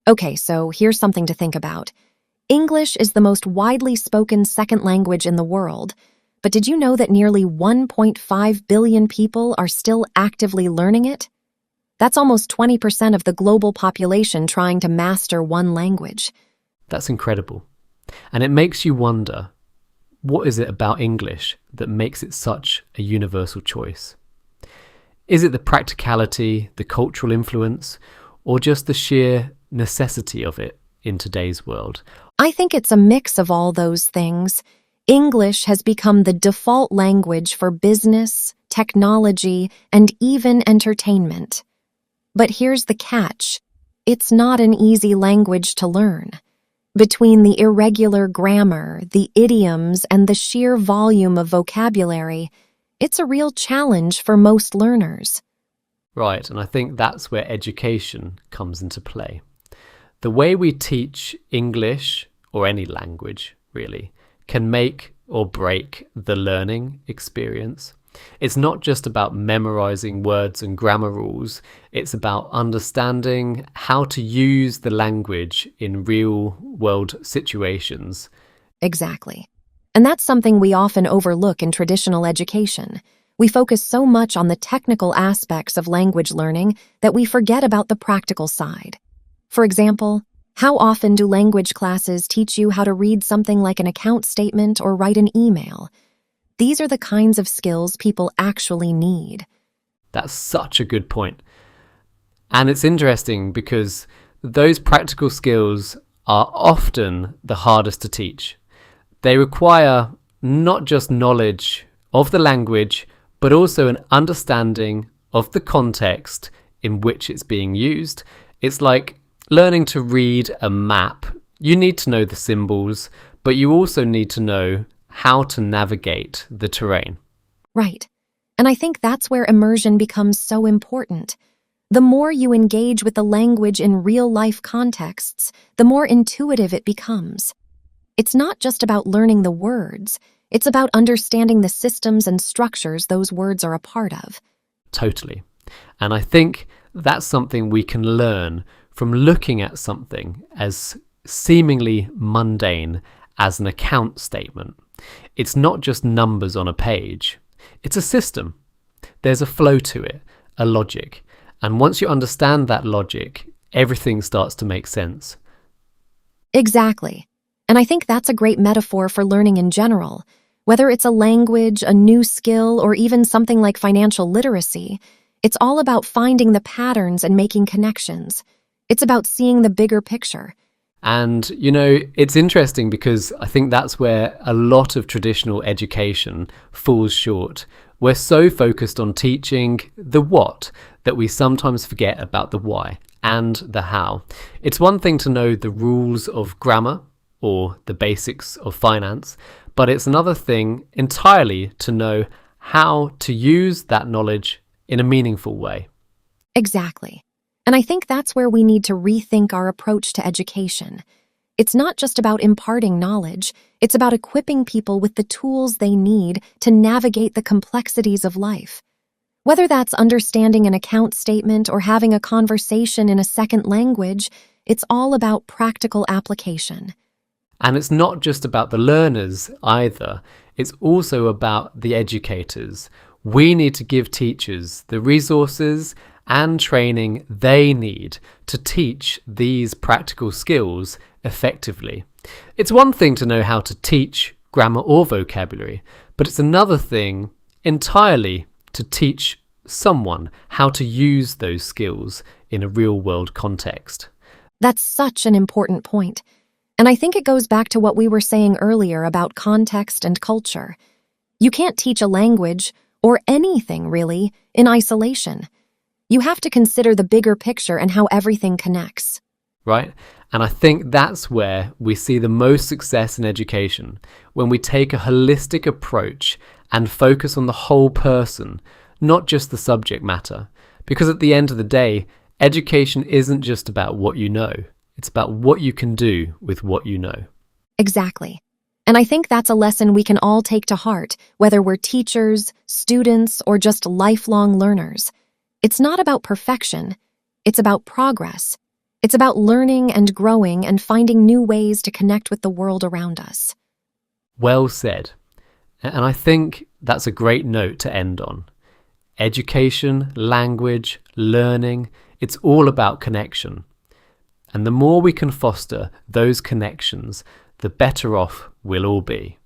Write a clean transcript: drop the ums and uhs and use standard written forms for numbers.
Okay, so here's something to think about. English is the most widely spoken second language in the world, but did you know that nearly 1.5 billion people are still actively learning it? That's almost 20% of the global population trying to master one language. That's incredible. And it makes you wonder, what is it about English that makes it such a universal choice? Is it the practicality, the cultural influence, or just the sheer necessity of it in today's world? I think it's a mix of all those things. English has become the default language for business, technology, and even entertainment. But here's the catch. It's not an easy language to learn. Between the irregular grammar, the idioms, and the sheer volume of vocabulary, it's a real challenge for most learners. Right, and I think that's where education comes into play. The way we teach English, or any language really, can make or break the learning experience. It's not just about memorizing words and grammar rules, it's about understanding how to use the language in real world situations. Exactly. And that's something we often overlook in traditional education. We focus so much on the technical aspects of language learning that we forget about the practical side. For example, how often do language classes teach you how to read something like an account statement or write an email? These are the kinds of skills people actually need. That's such a good point. And it's interesting because those practical skills are often the hardest to teach. They require not just knowledge of the language, but also an understanding of the context in which it's being used. It's like learning to read a map. You need to know the symbols, but you also need to know how to navigate the terrain. Right. And I think that's where immersion becomes so important. The more you engage with the language in real-life contexts, the more intuitive it becomes. It's not just about learning the words, it's about understanding the systems and structures those words are a part of. Totally. And I think that's something we can learn from looking at something as seemingly mundane as an account statement. It's not just numbers on a page. It's a system. There's a flow to it, a logic. And once you understand that logic, everything starts to make sense. Exactly. And I think that's a great metaphor for learning in general. Whether it's a language, a new skill, or even something like financial literacy, it's all about finding the patterns and making connections. It's about seeing the bigger picture. And, it's interesting because I think that's where a lot of traditional education falls short. We're so focused on teaching the what that we sometimes forget about the why and the how. It's one thing to know the rules of grammar or the basics of finance, but it's another thing entirely to know how to use that knowledge in a meaningful way. Exactly. And I think that's where we need to rethink our approach to education. It's not just about imparting knowledge, it's about equipping people with the tools they need to navigate the complexities of life. Whether that's understanding an account statement or having a conversation in a second language, it's all about practical application. And it's not just about the learners either, it's also about the educators. We need to give teachers the resources and training they need to teach these practical skills effectively. It's one thing to know how to teach grammar or vocabulary, but it's another thing entirely to teach someone how to use those skills in a real-world context. That's such an important point. And I think it goes back to what we were saying earlier about context and culture. You can't teach a language, or anything really, in isolation. You have to consider the bigger picture and how everything connects. Right? And I think that's where we see the most success in education, when we take a holistic approach and focus on the whole person, not just the subject matter. Because at the end of the day, education isn't just about what you know, it's about what you can do with what you know. Exactly. And I think that's a lesson we can all take to heart, whether we're teachers, students, or just lifelong learners. It's not about perfection, it's about progress. It's about learning and growing and finding new ways to connect with the world around us. Well said. And I think that's a great note to end on. Education, language, learning, it's all about connection. And the more we can foster those connections, the better off we'll all be.